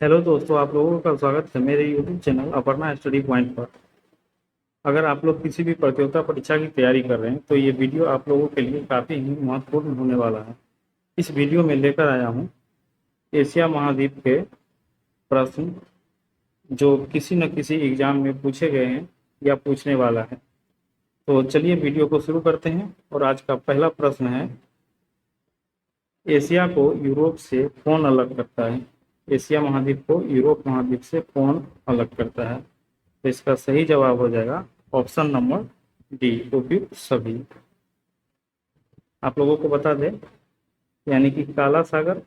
Hello दोस्तों, आप लोगों का स्वागत है मेरे YouTube channel Aparna study point पर। अगर आप लोग किसी भी प्रतियोगिता परीक्षा की तैयारी कर रहे हैं तो ये वीडियो आप लोगों के लिए काफ़ी ही महत्वपूर्ण होने वाला है। इस वीडियो में लेकर आया हूँ एशिया महाद्वीप के प्रश्न जो किसी न किसी एग्जाम में पूछे गए हैं या पूछने वाला है। तो चलिए वीडियो को शुरू करते हैं। और आज का पहला प्रश्न है, एशिया को यूरोप से कौन अलग करता है? एशिया महाद्वीप को यूरोप महाद्वीप से कौन अलग करता है? तो इसका सही जवाब हो जाएगा ऑप्शन नंबर डी, उपयुक्त सभी। आप लोगों को बता दें, यानी कि काला सागर,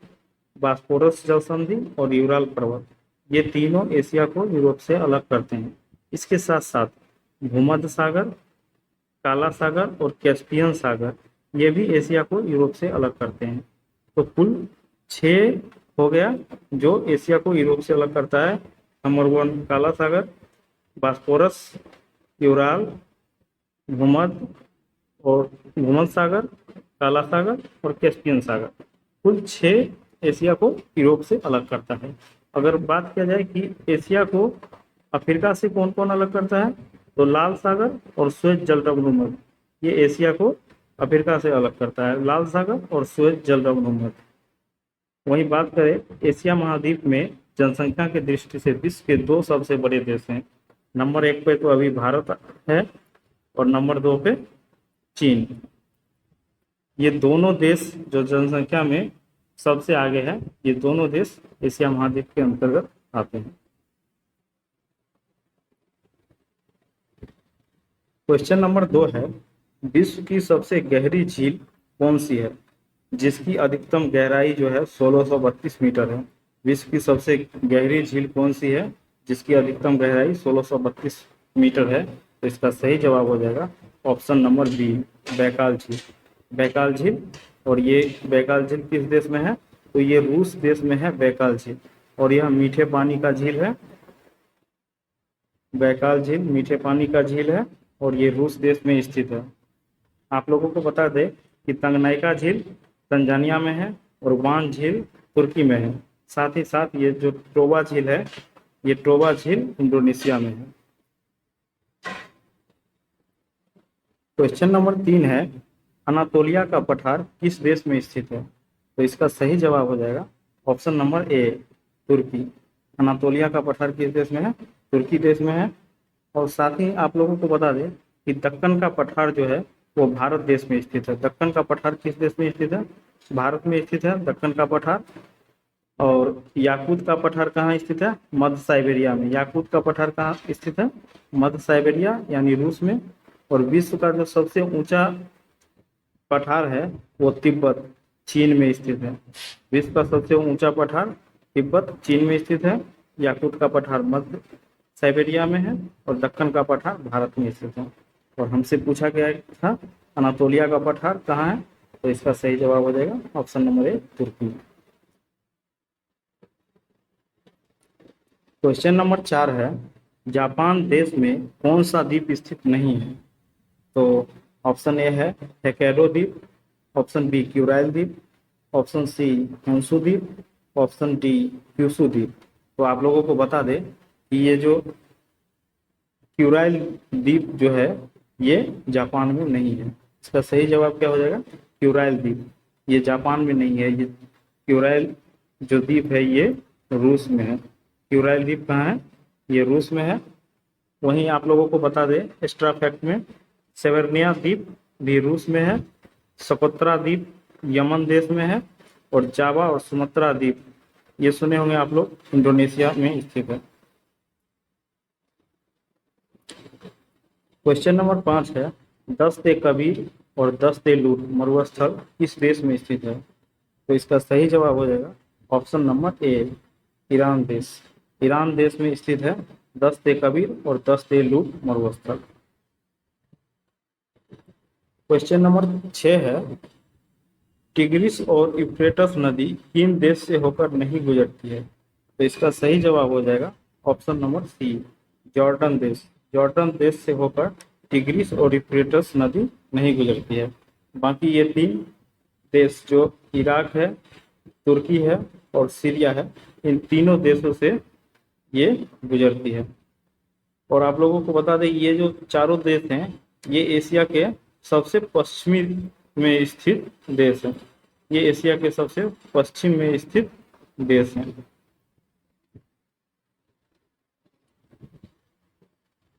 बास्पोरस जल संधि और यूराल पर्वत, ये तीनों एशिया को यूरोप से अलग करते हैं। इसके साथ साथ भूमध्य सागर, काला सागर और कैस्पियन सागर, ये भी एशिया को यूरोप से अलग करते हैं। तो कुल 6 हो गया जो एशिया को यूरोप से अलग करता है। नंबर 1 काला सागर, बास्पोरस, यूराल, भूमध्य और भूमध्य सागर, काला सागर और कैस्पियन सागर, कुल 6 एशिया को यूरोप से अलग करता है। अगर बात किया जाए कि एशिया को अफ्रीका से कौन कौन अलग करता है, तो लाल सागर और स्वेज जलरंग, ये एशिया को अफ्रीका से अलग करता है, लाल सागर और स्वेज जलरंग। वहीं बात करें एशिया महाद्वीप में जनसंख्या की दृष्टि से विश्व के 2 सबसे बड़े देश हैं। नंबर 1 पे तो अभी भारत है और नंबर 2 पे चीन। ये दोनों देश जो जनसंख्या में सबसे आगे है, ये दोनों देश एशिया महाद्वीप के अंतर्गत आते हैं। क्वेश्चन नंबर 2 है, विश्व की सबसे गहरी झील कौन सी है जिसकी अधिकतम गहराई जो है 1632 मीटर है? विश्व की सबसे गहरी झील कौन सी है जिसकी अधिकतम गहराई 1632 मीटर है? तो इसका सही जवाब हो जाएगा ऑप्शन नंबर बी, बैकाल झील। बैकाल झील, और ये बैकाल झील किस देश में है? तो ये रूस देश में है बैकाल झील, और यह मीठे पानी का झील है। बैकाल झील मीठे पानी का झील है और ये रूस देश में स्थित है। आप लोगों को बता दें कि तंगनाइका झील तंजानिया में है और वान झील तुर्की में है। साथ ही साथ ये जो टोबा झील है, ये टोबा झील इंडोनेशिया में है। क्वेश्चन नंबर 3 है, अनातोलिया का पठार किस देश में स्थित है? तो इसका सही जवाब हो जाएगा ऑप्शन नंबर ए, तुर्की। अनातोलिया का पठार किस देश में है? तुर्की देश में है। और साथ ही आप लोगों को बता दें कि दक्कन का पठार जो है वो भारत देश में स्थित है। दक्कन का पठार किस देश में स्थित है? भारत में स्थित है दक्कन का पठार। और याकूत का पठार कहाँ स्थित है? मध्य साइबेरिया में। याकूत का पठार कहाँ स्थित है? मध्य साइबेरिया यानी रूस में। और विश्व का जो सबसे ऊंचा पठार है वो तिब्बत चीन में स्थित है। विश्व का सबसे ऊंचा पठार तिब्बत चीन में स्थित है। याकूत का पठार मध्य साइबेरिया में है और दक्कन का पठार भारत में स्थित है। और हमसे पूछा गया था अनातोलिया का पठार कहाँ है? तो इसका सही जवाब हो जाएगा ऑप्शन नंबर ए, तुर्की। क्वेश्चन नंबर 4 है, जापान देश में कौन सा द्वीप स्थित नहीं है? तो ऑप्शन ए है होक्काइडो द्वीप, ऑप्शन बी क्यूराइल द्वीप, ऑप्शन सी होन्शु द्वीप, ऑप्शन डी क्यूशु द्वीप। तो आप लोगों को बता दें कि ये जो क्यूराइल द्वीप जो है ये जापान में नहीं है। इसका सही जवाब क्या हो जाएगा? क्यूराइल द्वीप, ये जापान में नहीं है। ये क्यूराइल जो द्वीप है ये रूस में है। क्यूराइल द्वीप कहाँ है? ये रूस में है। वहीं आप लोगों को बता दें एक्स्ट्रा फैक्ट में, सेवर्निया द्वीप भी रूस में है, सोकोत्रा द्वीप यमन देश में है, और जावा और सुमात्रा द्वीप ये सुने होंगे आप लोग, इंडोनेशिया में स्थित है। क्वेश्चन नंबर 5 है, दस्त कबीर और दस्त लूट मरुस्थल किस देश में स्थित है? तो इसका सही जवाब हो जाएगा ऑप्शन नंबर ए, ईरान देश। ईरान देश में स्थित है दस्त कबीर और दस्त लूट मरुस्थल। क्वेश्चन नंबर 6 है, टिग्रिस और यूफ्रेटस नदी किन देश से होकर नहीं गुजरती है? तो इसका सही जवाब हो जाएगा ऑप्शन नंबर सी, जॉर्डन देश। जॉर्डन देश से होकर टिग्रिस और यूफ्रेटस नदी नहीं गुजरती है। बाकी ये 3 देश जो इराक है, तुर्की है और सीरिया है, इन तीनों देशों से ये गुजरती है। और आप लोगों को बता दें, ये जो चारों देश हैं ये एशिया के सबसे पश्चिमी में स्थित देश हैं। ये एशिया के सबसे पश्चिम में स्थित देश हैं।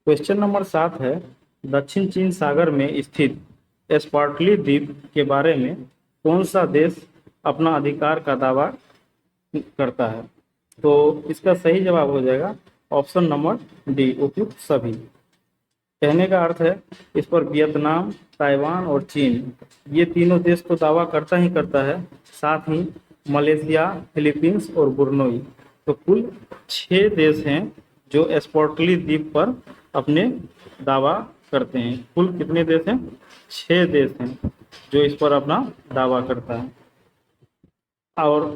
क्वेश्चन नंबर 7 है, दक्षिण चीन सागर में स्थित स्पार्टली द्वीप के बारे में कौन सा देश अपना अधिकार का दावा करता है? तो इसका सही जवाब हो जाएगा ऑप्शन नंबर डी, उपयुक्त सभी। कहने का अर्थ है इस पर वियतनाम, ताइवान और चीन, ये तीनों देश तो दावा करता ही करता है, साथ ही मलेशिया, फिलीपींस और ब्रुनई। तो कुल 6 देश हैं जो स्पार्टली द्वीप पर अपने दावा करते हैं। कुल कितने देश हैं? 6 देश हैं जो इस पर अपना दावा करता है। और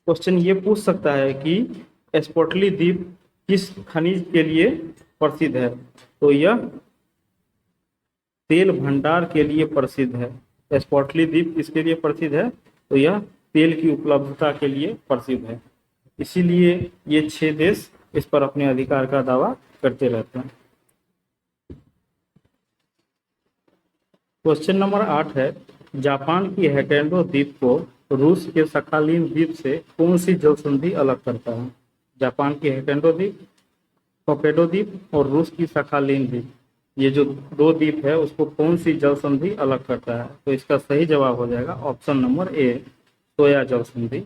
क्वेश्चन ये पूछ सकता है कि स्पार्टली द्वीप किस खनिज के लिए प्रसिद्ध है? तो यह तेल भंडार के लिए प्रसिद्ध है। स्पार्टली द्वीप किसके लिए प्रसिद्ध है? तो यह तेल की उपलब्धता के लिए प्रसिद्ध है। इसीलिए ये 6 देश इस पर अपने अधिकार का दावा करते रहते हैं। क्वेश्चन नंबर 8 है, जापान की होक्काइडो द्वीप को रूस के सखालिन द्वीप से कौन सी जल संधि अलग करता है? जापान की होक्काइडो द्वीप और रूस की सखालिन द्वीप, ये जो 2 द्वीप है उसको कौन सी जल संधि अलग करता है? तो इसका सही जवाब हो जाएगा ऑप्शन नंबर ए, तोया जल संधि।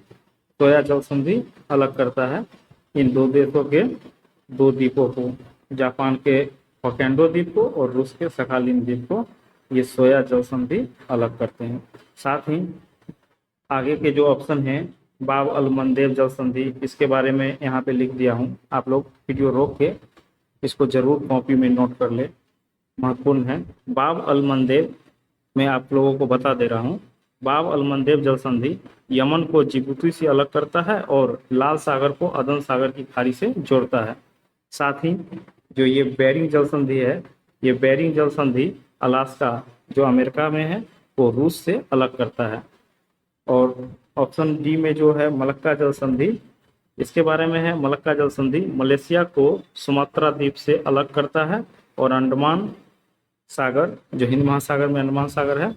तोया जल संधि अलग करता है इन 2 देशों के 2 द्वीपों को, जापान के होक्काइडो द्वीप को और रूस के सखालिन द्वीप को। ये सोया जल संधि अलग करते हैं। साथ ही आगे के जो ऑप्शन हैं, बाब अल मंदेब जल संधि, इसके बारे में यहाँ पे लिख दिया हूँ, आप लोग वीडियो रोक के इसको जरूर कॉपी में नोट कर ले, महत्वपूर्ण है। बाब अल मंदेब मैं आप लोगों को बता दे रहा हूँ। बाब अल मंदेब जल संधि यमन को जिबूती से अलग करता है और लाल सागर को अदन सागर की खाड़ी से जोड़ता है। साथ ही जो ये बेरिंग जल संधि है, ये बेरिंग जल संधि अलास्का जो अमेरिका में है वो रूस से अलग करता है। और ऑप्शन डी में जो है मलक्का जल संधि, इसके बारे में है, मलक्का जल संधि मलेशिया को सुमात्रा द्वीप से अलग करता है और अंडमान सागर जो हिंद महासागर में अंडमान सागर है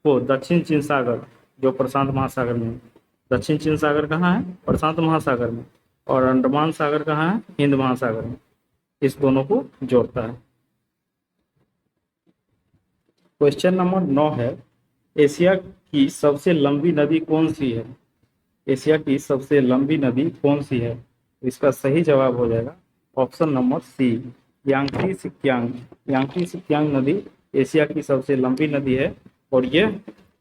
वो दक्षिण चीन सागर जो प्रशांत महासागर में है। दक्षिण चीन सागर कहाँ है? प्रशांत महासागर में। और अंडमान सागर कहाँ है? हिंद महासागर में। इस दोनों को जोड़ता है। क्वेश्चन नंबर 9 है, एशिया की सबसे लंबी नदी कौन सी है? एशिया की सबसे लंबी नदी कौन सी है? इसका सही जवाब हो जाएगा ऑप्शन नंबर सी, यांगटी सिक्यांग। यांगटी सिक्यांग नदी एशिया की सबसे लंबी नदी है और यह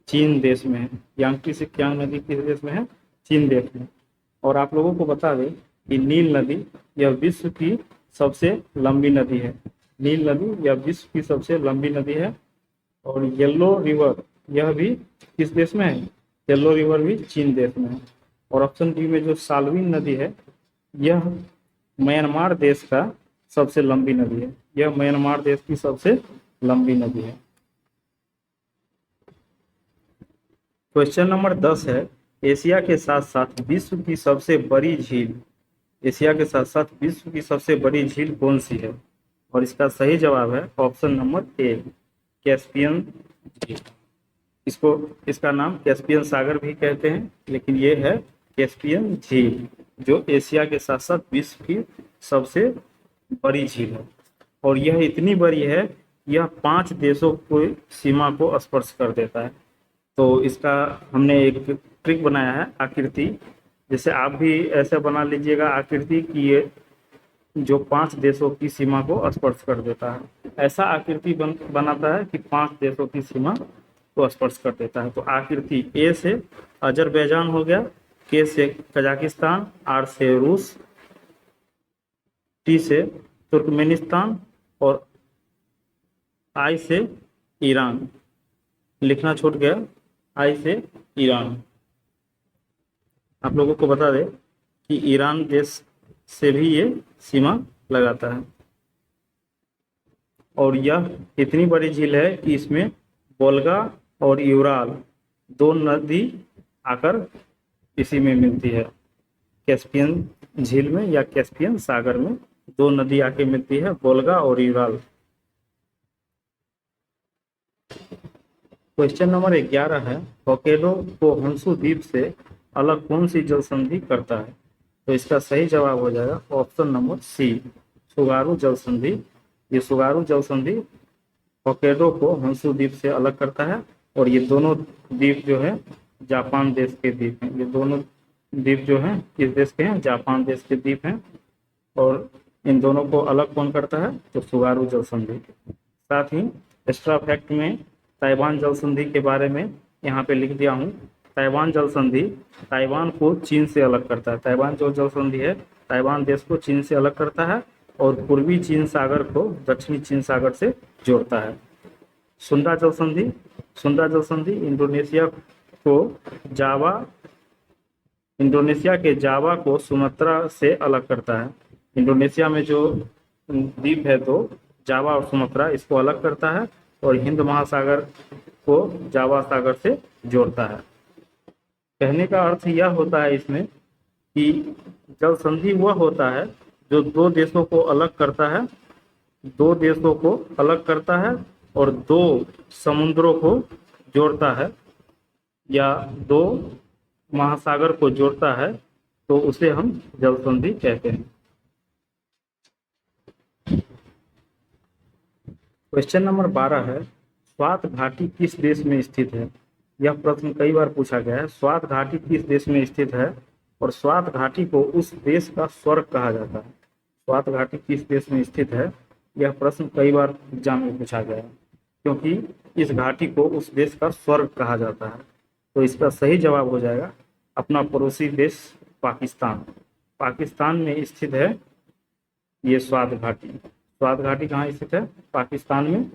चीन देश में है। यांगटी सिक्यांग नदी किस देश में है? चीन देश में। और आप लोगों को बता दें कि नील नदी यह विश्व की सबसे लंबी नदी है। नील नदी यह विश्व की सबसे लंबी नदी है। और येलो रिवर यह भी किस देश में है? येलो रिवर भी चीन देश में है। और ऑप्शन डी में जो साल्विन नदी है यह म्यांमार देश का सबसे लंबी नदी है। यह म्यांमार देश की सबसे लंबी नदी है। क्वेश्चन नंबर 10 है, एशिया के साथ साथ विश्व की सबसे बड़ी झील, एशिया के साथ साथ विश्व की सबसे बड़ी झील कौन सी है? और इसका सही जवाब है ऑप्शन नंबर ए, कैस्पियन झील। इसका नाम कैस्पियन सागर भी कहते हैं, लेकिन ये है कैस्पियन झील जो एशिया के साथ साथ विश्व की सबसे बड़ी झील है। और यह इतनी बड़ी है, यह 5 देशों को सीमा को स्पर्श कर देता है। तो इसका हमने एक ट्रिक बनाया है आकृति, जैसे आप भी ऐसे बना लीजिएगा आकृति कि ये जो 5 देशों की सीमा को स्पर्श कर देता है। ऐसा आकृति बनाता है कि 5 देशों की सीमा को स्पर्श कर देता है। तो आकृति ए से अजरबैजान हो गया, के से कजाकिस्तान, आर से रूस, टी से तुर्कमेनिस्तान और आई से ईरान। लिखना छूट गया, आई से ईरान। आप लोगों को बता दें कि ईरान देश से भी ये सीमा लगाता है। और यह इतनी बड़ी झील है कि इसमें वोल्गा और यूराल 2 नदी आकर इसी में मिलती है। कैस्पियन झील में या कैस्पियन सागर में दो नदी आके मिलती है, वोल्गा और यूराल। क्वेश्चन नंबर 11 है, होक्काइडो को होंशु द्वीप से अलग कौन सी जल संधि करता है? तो इसका सही जवाब हो जाएगा ऑप्शन नंबर सी, सुगारू जल संधि। ये सुगारू जल संधि होक्काइडो को होंशु द्वीप से अलग करता है, और ये दोनों द्वीप जो है जापान देश के द्वीप हैं। ये दोनों द्वीप जो हैं किस देश के हैं? जापान देश के द्वीप हैं। और इन दोनों को अलग कौन करता है? तो सुगारू जल संधि। साथ ही एक्स्ट्रा फैक्ट में ताइवान जल संधि के बारे में यहाँ पे लिख दिया हूँ। ताइवान जल संधि ताइवान को चीन से अलग करता है। ताइवान जो जल संधि है ताइवान देश को चीन से अलग करता है और पूर्वी चीन सागर को दक्षिणी चीन सागर से जोड़ता है। सुंदा जल संधि, सुंदा जल संधि इंडोनेशिया के जावा को सुमात्रा से अलग करता है। इंडोनेशिया में जो द्वीप है तो जावा और सुमात्रा इसको अलग करता है और हिंद महासागर को जावा सागर से जोड़ता है। कहने का अर्थ यह होता है इसमें कि जल संधि वह होता है जो दो देशों को अलग करता है, दो देशों को अलग करता है और दो समुद्रों को जोड़ता है या दो महासागर को जोड़ता है, तो उसे हम जल संधि कहते हैं। क्वेश्चन नंबर 12 है, स्वात घाटी किस देश में स्थित है? यह प्रश्न कई बार पूछा गया है। स्वात घाटी किस देश में स्थित है और स्वात घाटी को उस देश का स्वर्ग कहा जाता है? स्वात घाटी किस देश में स्थित है? यह प्रश्न कई बार एग्जाम में पूछा गया है, क्योंकि इस घाटी को उस देश का स्वर्ग कहा जाता है। तो इसका सही जवाब हो जाएगा अपना पड़ोसी देश पाकिस्तान। पाकिस्तान में स्थित है ये स्वात घाटी। स्वात घाटी कहाँ स्थित है? पाकिस्तान में।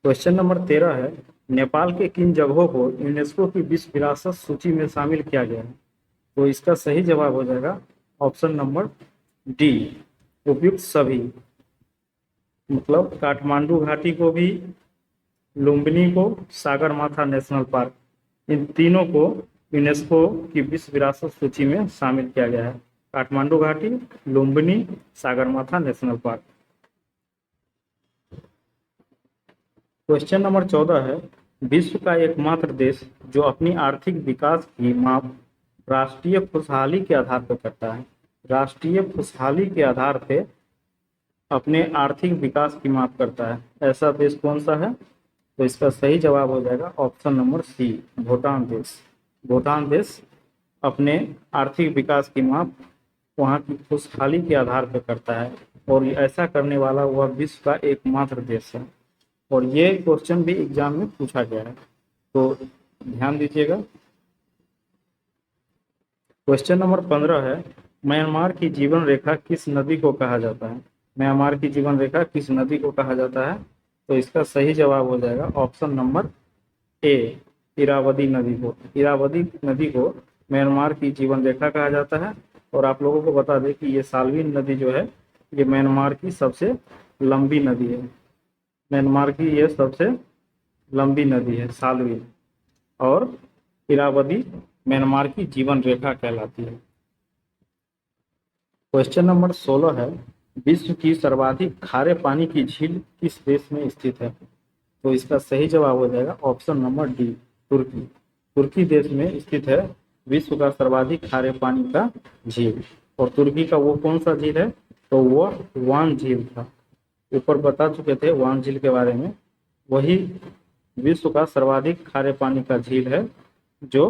क्वेश्चन नंबर 13 है, नेपाल के किन जगहों को यूनेस्को की विश्व विरासत सूची में शामिल किया गया है? तो इसका सही जवाब हो जाएगा ऑप्शन नंबर डी, उपयुक्त सभी। मतलब काठमांडू घाटी को भी, लुम्बिनी को, सागरमाथा नेशनल पार्क, इन तीनों को यूनेस्को की विश्व विरासत सूची में शामिल किया गया है। काठमांडू घाटी, Lumbini, Sagarmatha national park. Question number 14 है, विश्व का एकमात्र देश जो अपनी आर्थिक विकास की माप राष्ट्रीय खुशहाली के आधार पर करता है। राष्ट्रीय खुशहाली के आधार पे अपने आर्थिक विकास की माप करता है, ऐसा देश कौन सा है? तो इसका सही जवाब हो जाएगा ऑप्शन नंबर सी, भूटान देश। भूटान देश अपने आर्थिक विकास की माप वहाँ की खुशहाली के आधार पर करता है और ऐसा करने वाला वह विश्व का एकमात्र देश है। और ये क्वेश्चन भी एग्जाम में पूछा गया है, तो ध्यान दीजिएगा। क्वेश्चन नंबर 15 है, म्यांमार की जीवन रेखा किस नदी को कहा जाता है? म्यांमार की जीवन रेखा किस नदी को कहा जाता है? तो इसका सही जवाब हो जाएगा ऑप्शन नंबर ए, इरावदी नदी को। इरावदी नदी को म्यांमार की जीवन रेखा कहा जाता है। और आप लोगों को बता दें कि ये साल्विन नदी जो है ये म्यांमार की सबसे लंबी नदी है। म्यांमार की ये सबसे लंबी नदी है साल्विन, और इरावदी म्यांमार की जीवन रेखा कहलाती है। क्वेश्चन नंबर 16 है, विश्व की सर्वाधिक खारे पानी की झील किस देश में स्थित है? तो इसका सही जवाब हो जाएगा ऑप्शन नंबर डी, तुर्की। तुर्की देश में स्थित है विश्व का सर्वाधिक खारे पानी का झील। और तुर्की का वो कौन सा झील है? तो वो वान झील था, ऊपर बता चुके थे वान झील के बारे में। वही विश्व का सर्वाधिक खारे पानी का झील है जो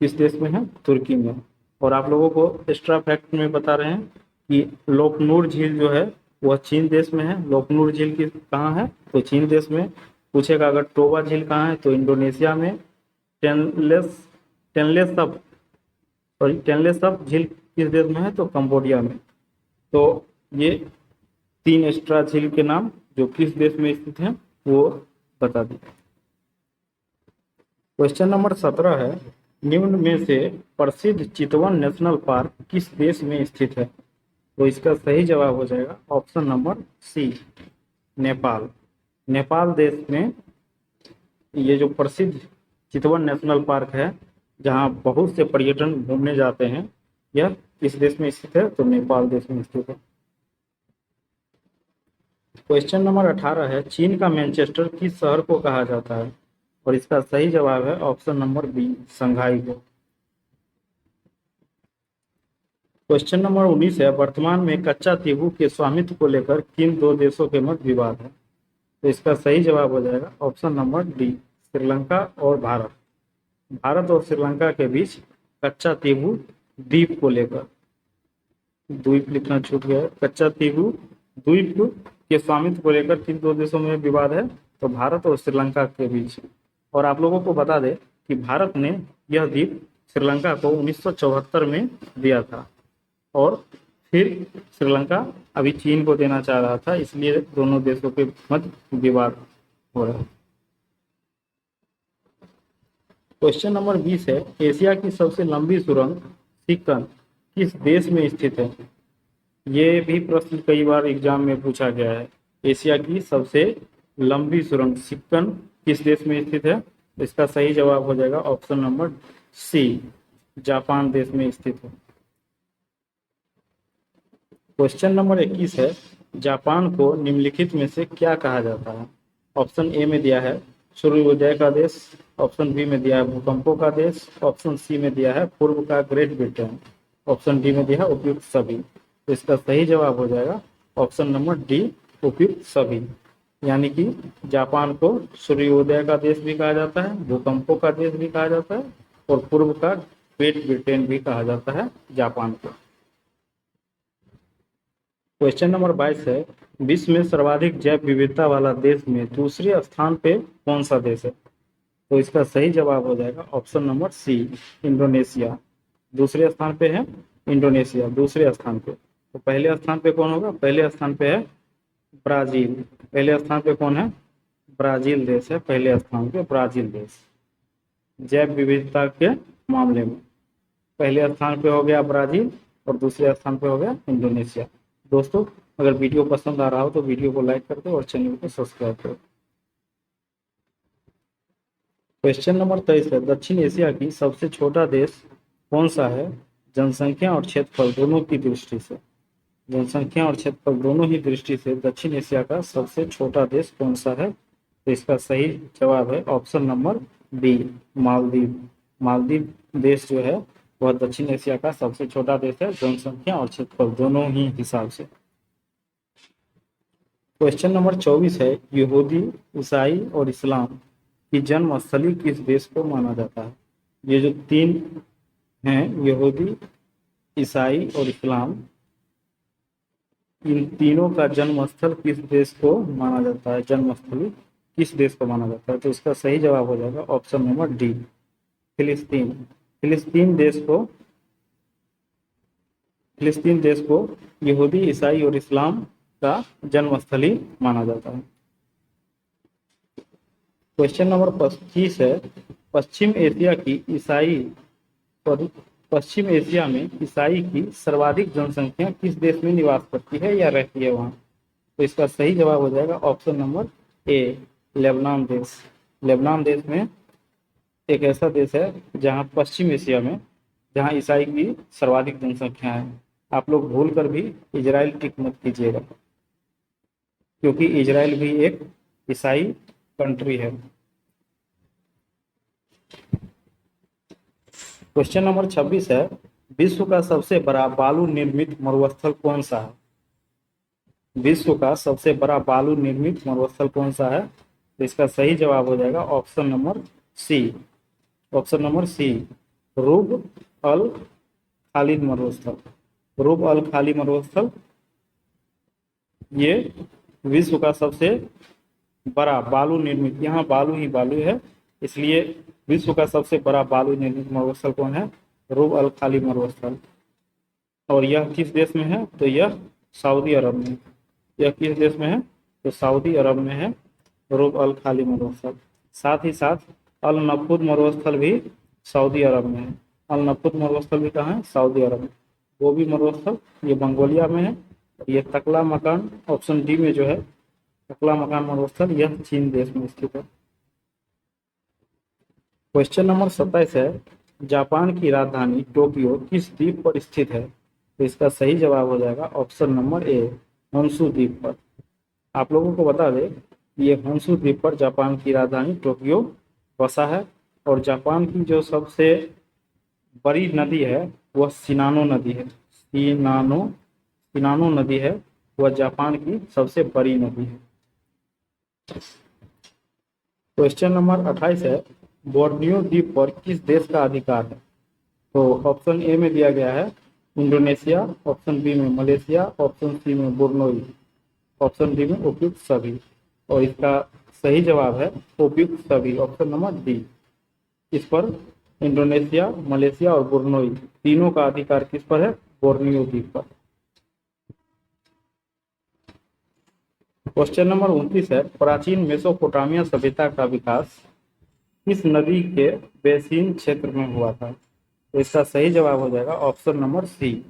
किस देश में है? तुर्की में। और आप लोगों को एक्स्ट्रा फैक्ट में बता रहे हैं कि लोकनूर झील जो है वह चीन देश में है। लोकनूर झील की कहाँ है? तो चीन देश में। पूछेगा अगर टोबा झील कहाँ है? तो इंडोनेशिया में। टेनलेसअप झील किस देश में है? तो कंबोडिया में। तो ये 3 एक्स्ट्रा झील के नाम जो किस देश में स्थित हैं वो बता दी। क्वेश्चन नंबर 17 है, निम्न में से प्रसिद्ध चितवन नेशनल पार्क किस देश में स्थित है? तो इसका सही जवाब हो जाएगा option number C, Nepal. Nepal देश में ये जो प्रसिद्ध चितवन नेशनल पार्क है, जहाँ बहुत से पर्यटन घूमने जाते हैं। यह किस देश में स्थित है? तो नेपाल देश में स्थित है। क्वेश्चन नंबर 18 है, चीन का मैनचेस्टर किस शहर को कहा जाता है? और इसका सही जवाब है ऑप्शन नंबर बी, शंघाई को। क्वेश्चन नंबर 19 है, वर्तमान में कच्चा तीबू के स्वामित्व को लेकर किन दो देशों के मध्य विवाद है? तो इसका सही जवाब हो जाएगा ऑप्शन नंबर डी, श्रीलंका और भारत। भारत और श्रीलंका के बीच कच्चा तीबू द्वीप को लेकर, द्वीप लिखना छूट गया है, कच्चा तीबू द्वीप के स्वामित्व को लेकर किन दो देशों में विवाद है? तो भारत और श्रीलंका के बीच। और आप लोगों को बता दें कि भारत ने यह द्वीप श्रीलंका को 1974 में दिया था, और फिर श्रीलंका अभी चीन को देना चाह रहा था, इसलिए दोनों देशों के मध्य विवाद हो रहा है। क्वेश्चन नंबर 20 है, एशिया की सबसे लंबी सुरंग सिक्कन किस देश में स्थित है? ये भी प्रश्न कई बार एग्जाम में पूछा गया है। एशिया की सबसे लंबी सुरंग सिक्कन किस देश में स्थित है? इसका सही जवाब हो जाएगा ऑप्शन नंबर सी, जापान देश में स्थित है। क्वेश्चन नंबर 21 है, जापान को निम्नलिखित में से क्या कहा जाता है? ऑप्शन ए में दिया है सूर्योदय का देश, ऑप्शन बी में दिया है भूकंपों का देश, ऑप्शन सी में दिया है पूर्व का ग्रेट ब्रिटेन, ऑप्शन डी में दिया है उपयुक्त सभी। तो इसका सही जवाब हो जाएगा ऑप्शन नंबर डी, उपयुक्त सभी। यानी कि जापान को सूर्योदय का देश भी कहा जाता है, भूकंपों का देश भी कहा जाता है, और पूर्व का ग्रेट ब्रिटेन भी कहा जाता है जापान को। क्वेश्चन नंबर 22 है, विश्व में सर्वाधिक जैव विविधता वाला देश में दूसरे स्थान पे कौन सा देश है? तो इसका सही जवाब हो जाएगा ऑप्शन नंबर सी, इंडोनेशिया। दूसरे स्थान पे है इंडोनेशिया, दूसरे स्थान पे। तो पहले स्थान पे कौन होगा? पहले स्थान पे है ब्राजील। पहले स्थान पे कौन है? ब्राजील देश है पहले स्थान पे, ब्राजील देश जैव विविधता के मामले में। पहले स्थान पे हो गया ब्राजील और दूसरे स्थान पे हो गया इंडोनेशिया। दोस्तों, अगर वीडियो पसंद आ रहा हो तो वीडियो को लाइक कर दो और चैनल को सब्सक्राइब करो। क्वेश्चन नंबर 23 है, दक्षिण एशिया की सबसे छोटा देश कौन सा है जनसंख्या और क्षेत्रफल दोनों की दृष्टि से? जनसंख्या और क्षेत्रफल दोनों ही दृष्टि से दक्षिण एशिया का सबसे छोटा देश कौन सा है? तो इसका सही जवाब है option number B, Maldives. Maldives देश जो है वह दक्षिण एशिया का सबसे छोटा देश है, जनसंख्या और क्षेत्रफल दोनों ही हिसाब से। क्वेश्चन नंबर 24 है, यहूदी, ईसाई और इस्लाम की जन्म स्थली किस देश को माना जाता है? ये जो तीन हैं, यहूदी, ईसाई और इस्लाम, इन तीनों का जन्म स्थल किस देश को माना जाता है? जन्मस्थली किस देश को माना जाता है? तो इसका सही जवाब हो जाएगा ऑप्शन नंबर डी, फिलिस्तीन। फिलिस्तीन देश को यहूदी, ईसाई और इस्लाम का जन्मस्थली माना जाता है। क्वेश्चन नंबर 25 है, पश्चिम एशिया में ईसाई की सर्वाधिक जनसंख्या किस देश में निवास करती है या रहती है वहाँ? तो इसका सही जवाब हो जाएगा ऑप्शन नंबर ए, लेबनान देश। लेबनान देश में एक ऐसा देश है जहाँ पश्चिम एशिया में जहाँ ईसाई की सर्वाधिक जनसंख्या है। आप लोग भूल कर भी इजराइल टिक मत कीजिएगा, क्योंकि इजराइल भी एक ईसाई कंट्री है। क्वेश्चन नंबर 26 है, विश्व का सबसे बड़ा बालू निर्मित मरुस्थल कौन सा है? विश्व का सबसे बड़ा बालू निर्मित मरुस्थल कौन सा है? तो इसका सही जवाब हो जाएगा option number C, option number C, Rub al Khali मरुस्थल। रूब अल खाली मरुस्थल ये विश्व का सबसे बड़ा बालू निर्मित, यहाँ बालू ही बालू है, इसलिए विश्व का सबसे बड़ा बालू निर्मित मरुस्थल कौन है? रूब अल खाली मरुस्थल। और यह किस देश में है? तो यह सऊदी अरब में। यह किस देश में है? तो सऊदी अरब में है रूब अल खाली मरुस्थल। साथ ही साथ अल नफूद मरुस्थल भी सऊदी अरब में है। अल नफूद मरुस्थल भी कहाँ है? सऊदी अरब में। गोबी मरुस्थल ये मंगोलिया में है। ये तकला मकान ऑप्शन डी में जो है तकला मकान मरुस्थल, यह चीन देश में स्थित है। क्वेश्चन नंबर 27 है, जापान की राजधानी टोक्यो किस द्वीप पर स्थित है? तो इसका सही जवाब हो जाएगा ऑप्शन नंबर ए, होन्शु द्वीप पर। आप लोगों को बता दें, ये होन्शु द्वीप पर जापान की राजधानी टोक्यो बसा है। और जापान की जो सबसे बड़ी नदी है वह सिनानो नदी है। सिनानो नदी है, वह जापान की सबसे बड़ी नदी है। क्वेश्चन नंबर 28 है, बोर्नियो द्वीप पर किस देश का अधिकार है? तो ऑप्शन ए में दिया गया है इंडोनेशिया, ऑप्शन बी में मलेशिया, ऑप्शन सी में बुर्नोई, ऑप्शन डी में उपयुक्त सभी। और इसका सही जवाब है उपयुक्त सभी, ऑप्शन नंबर डी। इस पर इंडोनेशिया, मलेशिया और बुर्नोई तीनों का अधिकार किस पर है? बोर्नियो द्वीप पर। क्वेश्चन नंबर 29 है, प्राचीन मेसोपोटामिया सभ्यता का विकास किस नदी के बेसिन क्षेत्र में हुआ था? तो इसका सही जवाब हो जाएगा ऑप्शन नंबर सी,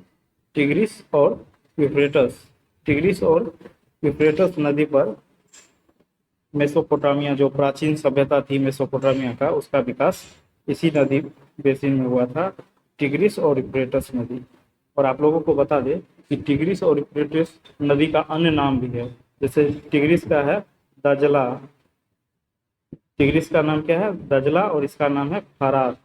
टिग्रिस और यूफ्रेटस। टिग्रिस और यूफ्रेटस नदी पर मेसोपोटामिया, जो प्राचीन सभ्यता थी मेसोपोटामिया का, उसका विकास इसी नदी बेसिन में हुआ था, टिग्रिस और यूफ्रेटस नदी। और आप लोगों को बता दें कि टिग्रिस और यूफ्रेटस नदी का अन्य नाम भी है। जैसे टिग्रिस का है दजला, टिग्रिस का नाम क्या है? दजला, और इसका नाम है फरात।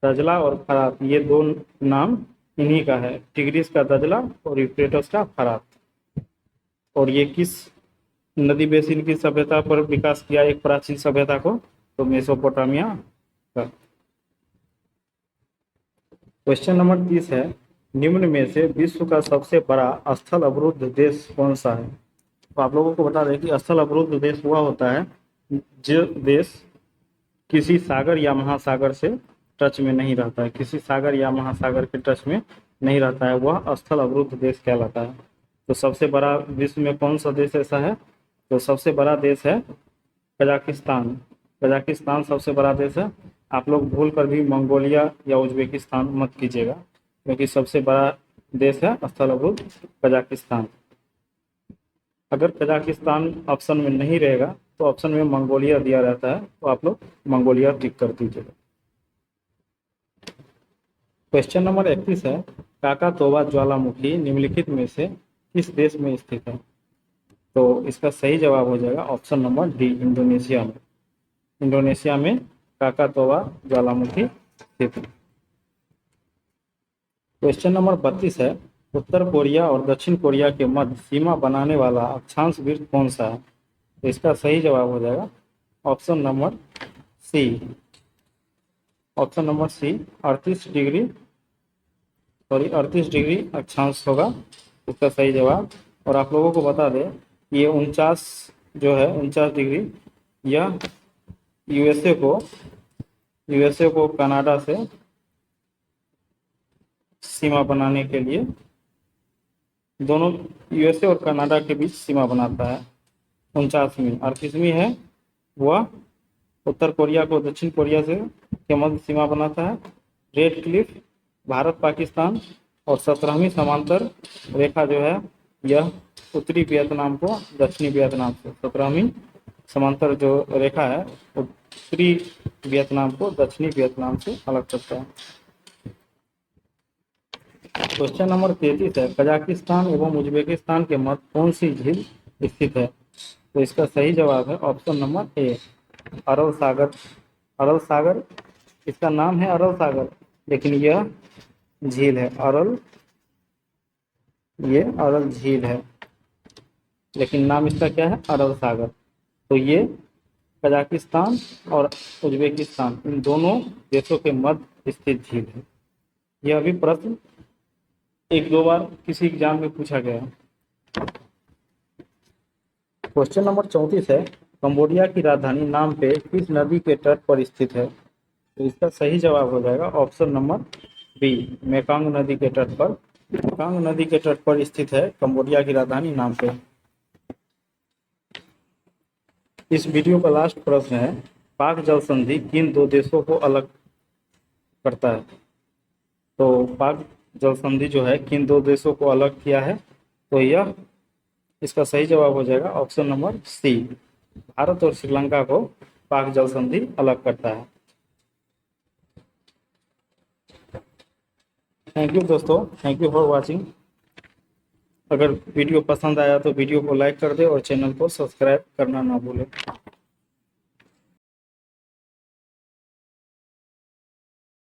दजला और फरात, ये दो नाम इन्हीं का है, टिग्रिस का दजला और यूफ्रेटस का फरात। और ये किस नदी बेसिन की सभ्यता पर विकास किया एक प्राचीन सभ्यता को? तो मेसोपोटामिया का। क्वेश्चन नंबर 30 है, निम्न में से विश्व का सबसे बड़ा स्थल अवरुद्ध देश कौन सा है? तो आप लोगों को बता दें कि स्थल अवरुद्ध देश हुआ होता है जो देश किसी सागर या महासागर से टच में नहीं रहता है, किसी सागर या महासागर के टच में नहीं रहता है, वह स्थल अवरुद्ध देश कहलाता है। तो सबसे बड़ा विश्व में कौन सा देश ऐसा है? तो सबसे बड़ा देश है कजाकिस्तान। कजाकिस्तान सबसे बड़ा देश है। आप लोग भूल कर भी मंगोलिया या उज्बेकिस्तान मत कीजिएगा, क्योंकि सबसे बड़ा देश है स्थल अवरुद्ध कजाकिस्तान। अगर कजाकिस्तान ऑप्शन में नहीं रहेगा तो ऑप्शन में मंगोलिया दिया रहता है, तो आप लोग मंगोलिया टिक कर दीजिएगा। क्वेश्चन नंबर 31 है, काकातोबा ज्वालामुखी निम्नलिखित में से किस देश में स्थित है? तो इसका सही जवाब हो जाएगा ऑप्शन नंबर डी, इंडोनेशिया में। इंडोनेशिया में काकातोबा ज्वालामुखी स्थित है। क्वेश्चन नंबर 32 है, उत्तर कोरिया और दक्षिण कोरिया के मध्य सीमा बनाने वाला अक्षांश वृत्त कौन सा है? तो इसका सही जवाब हो जाएगा option number C, option number C, 38 degree अक्षांश होगा इसका सही जवाब। और आप लोगों को बता दें ये 49 जो है 49 डिग्री, यह यूएसए को कनाडा से सीमा बनाने के लिए, दोनों यूएसए और कनाडा के बीच सीमा बनाता है। 49वीं 38वीं है वह उत्तर कोरिया को दक्षिण कोरिया से के मध्य सीमा बनाता है। रेड क्लिफ भारत पाकिस्तान, और 17वीं समांतर रेखा जो है यह उत्तरी वियतनाम को दक्षिणी वियतनाम से, 17वीं समांतर जो रेखा है उत्तरी वियतनाम को दक्षिणी वियतनाम से अलग करता है। क्वेश्चन नंबर 33 है, कजाकिस्तान एवं उज्बेकिस्तान के मध्य कौन सी झील स्थित है? तो इसका सही जवाब है ऑप्शन नंबर ए, अरल सागर। अरल सागर, इसका नाम है अरल सागर, लेकिन यह झील है अरल, ये अरल झील है, लेकिन नाम इसका क्या है? अरल सागर। तो ये कजाकिस्तान और उज्बेकिस्तान इन दोनों देशों के मध्य स्थित झील है। यह भी प्रश्न 1-2 बार किसी एग्जाम में पूछा गया है। क्वेश्चन नंबर 34 है, कंबोडिया की राजधानी नाम पे किस नदी के तट पर स्थित है? तो इसका सही जवाब हो जाएगा ऑप्शन नंबर बी, मेकांग नदी के तट पर। मेकांग नदी के तट पर स्थित है कंबोडिया की राजधानी नाम पे। इस वीडियो का लास्ट प्रश्न है, पाक जल संधि किन दो देशों को अलग करता है? तो पाक जल संधि जो है किन दो देशों को अलग किया है? तो यह इसका सही जवाब हो जाएगा ऑप्शन नंबर सी, भारत और श्रीलंका को पाक जल संधि अलग करता है। थैंक यू दोस्तों, थैंक यू फॉर वॉचिंग। अगर वीडियो पसंद आया तो वीडियो को लाइक कर दे और चैनल को सब्सक्राइब करना ना भूलें।